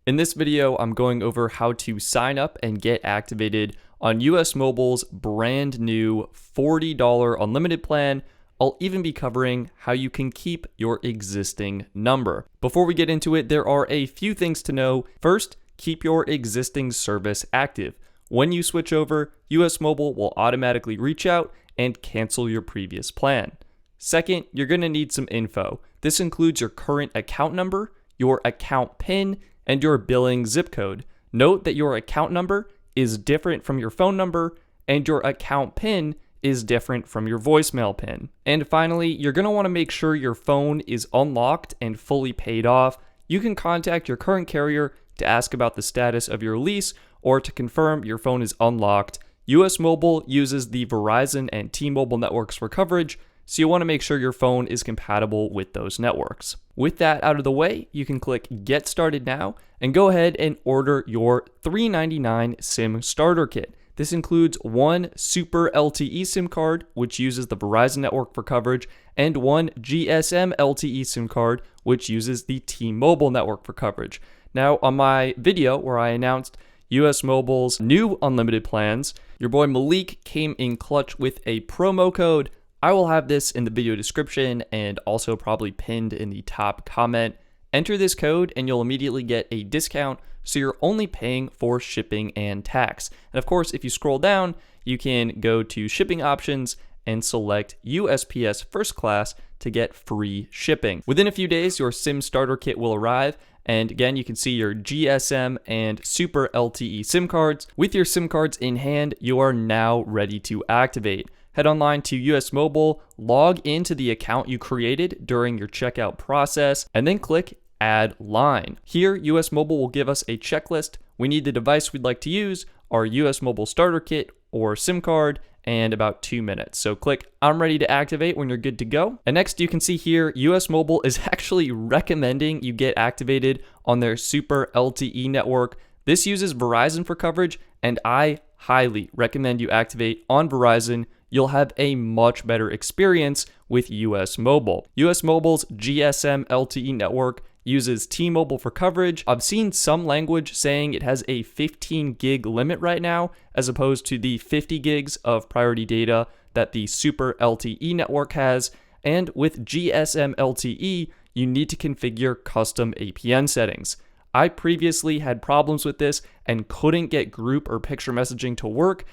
In this video, I'm going over how to sign up and get activated on US Mobile's brand new $40 unlimited plan. I'll even be covering how you can keep your existing number. Before we get into it, there are a few things to know. First, keep your existing service active. When you switch over, US Mobile will automatically reach out and cancel your previous plan. Second, you're going to need some info. This includes your current account number, your account PIN, and your billing zip code. Note that your account number is different from your phone number, and your account PIN is different from your voicemail PIN. And finally, you're going to want to make sure your phone is unlocked and fully paid off. You can contact your current carrier to ask about the status of your lease or to confirm your phone is unlocked. US Mobile uses the Verizon and T-Mobile networks for coverage, so you want to make sure your phone is compatible with those networks. With that out of the way, you can click Get Started Now and go ahead and order your $3.99 SIM starter kit. This includes one Super LTE SIM card, which uses the Verizon network for coverage, and one GSM LTE SIM card, which uses the T-Mobile network for coverage. Now, on my video where I announced US Mobile's new unlimited plans, your boy Malik came in clutch with a promo code. I will have this in the video description and also probably pinned in the top comment. Enter this code and you'll immediately get a discount, so you're only paying for shipping and tax. And of course, if you scroll down, you can go to shipping options and select USPS First Class to get free shipping. Within a few days, your SIM starter kit will arrive. And again, you can see your GSM and Super LTE SIM cards. With your SIM cards in hand, you are now ready to activate. Head online to US Mobile, log into the account you created during your checkout process, and then click Add Line. Here, US Mobile will give us a checklist. We need the device we'd like to use, our US Mobile starter kit or SIM card, and about 2 minutes. So click I'm ready to activate when you're good to go. And next you can see here, US Mobile is actually recommending you get activated on their Super LTE network. This uses Verizon for coverage, and I highly recommend you activate on Verizon. You'll have a much better experience with US Mobile. US Mobile's GSM LTE network uses T-Mobile for coverage. I've seen some language saying it has a 15 gig limit right now, as opposed to the 50 gigs of priority data that the Super LTE network has. And with GSM LTE, you need to configure custom APN settings. I previously had problems with this and couldn't get group or picture messaging to work.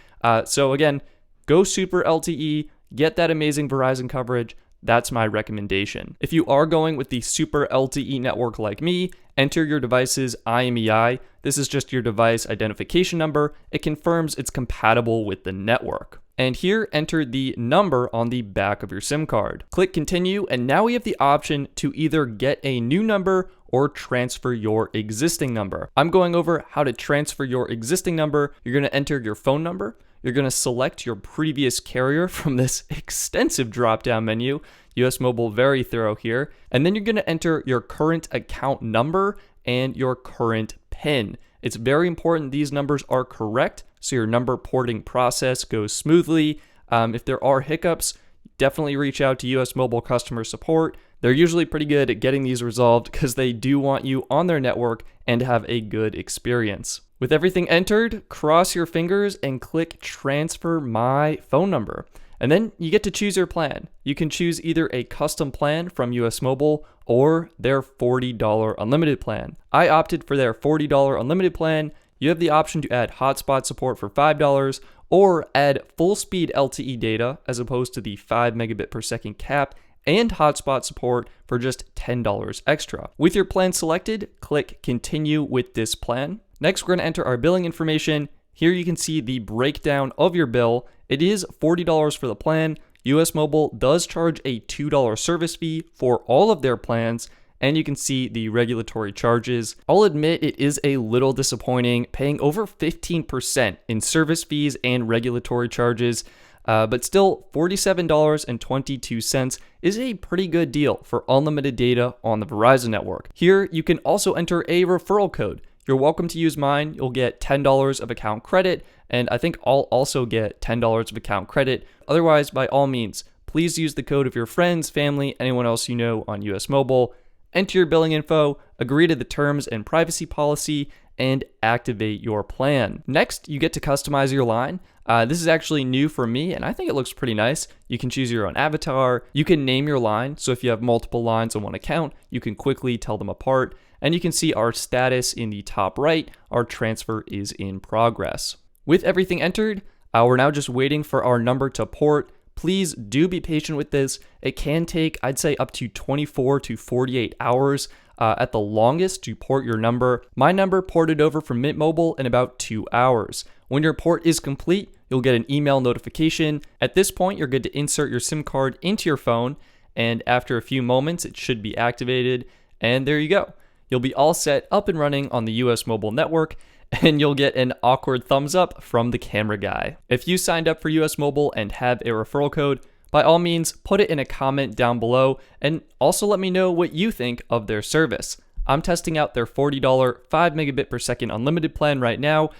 So again, go Super LTE, get that amazing Verizon coverage. That's my recommendation. If you are going with the Super LTE network like me, enter your device's IMEI. This is just your device identification number. It confirms it's compatible with the network. And here, enter the number on the back of your SIM card. Click Continue, and now we have the option to either get a new number or transfer your existing number. I'm going over how to transfer your existing number. You're going to enter your phone number. You're going to select your previous carrier from this extensive drop-down menu. US Mobile, very thorough here. And then you're going to enter your current account number and your current PIN. It's very important these numbers are correct so your number porting process goes smoothly. If there are hiccups, definitely reach out to US Mobile customer support. They're usually pretty good at getting these resolved because they do want you on their network and have a good experience. With everything entered, cross your fingers and click Transfer My Phone Number. And then you get to choose your plan. You can choose either a custom plan from US Mobile or their $40 unlimited plan. I opted for their $40 unlimited plan. You have the option to add hotspot support for $5 or add full speed LTE data as opposed to the 5 megabit per second cap, and hotspot support for just $10 extra. With your plan selected, click Continue with this plan. Next, we're going to enter our billing information. Here you can see the breakdown of your bill. It is $40 for the plan. US Mobile does charge a $2 service fee for all of their plans, and you can see the regulatory charges. I'll admit it is a little disappointing, paying over 15% in service fees and regulatory charges. But still, $47.22 is a pretty good deal for unlimited data on the Verizon network. Here, you can also enter a referral code. You're welcome to use mine. You'll get $10 of account credit, and I think I'll also get $10 of account credit. Otherwise, by all means, please use the code of your friends, family, anyone else you know on US Mobile. Enter your billing info, agree to the terms and privacy policy, and activate your plan. Next, you get to customize your line. This is actually new for me, and I think it looks pretty nice. You can choose your own avatar. You can name your line, so if you have multiple lines on one account, you can quickly tell them apart. And you can see our status in the top right. Our transfer is in progress. With everything entered, we're now just waiting for our number to port. Please do be patient with this. It can take, I'd say, up to 24 to 48 hours at the longest to port your number. My number ported over from Mint Mobile in about 2 hours. When your port is complete, you'll get an email notification. At this point, you're good to insert your SIM card into your phone, and after a few moments, it should be activated, and there you go. You'll be all set up and running on the US mobile network, and you'll get an awkward thumbs up from the camera guy. If you signed up for US Mobile and have a referral code, by all means, put it in a comment down below, and also let me know what you think of their service. I'm testing out their $40 5 megabit per second unlimited plan right now,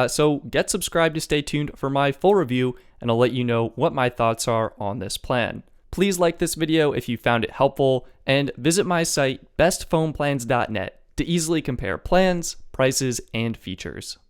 so get subscribed to stay tuned for my full review, and I'll let you know what my thoughts are on this plan. Please like this video if you found it helpful, and visit my site bestphoneplans.net to easily compare plans, prices, and features.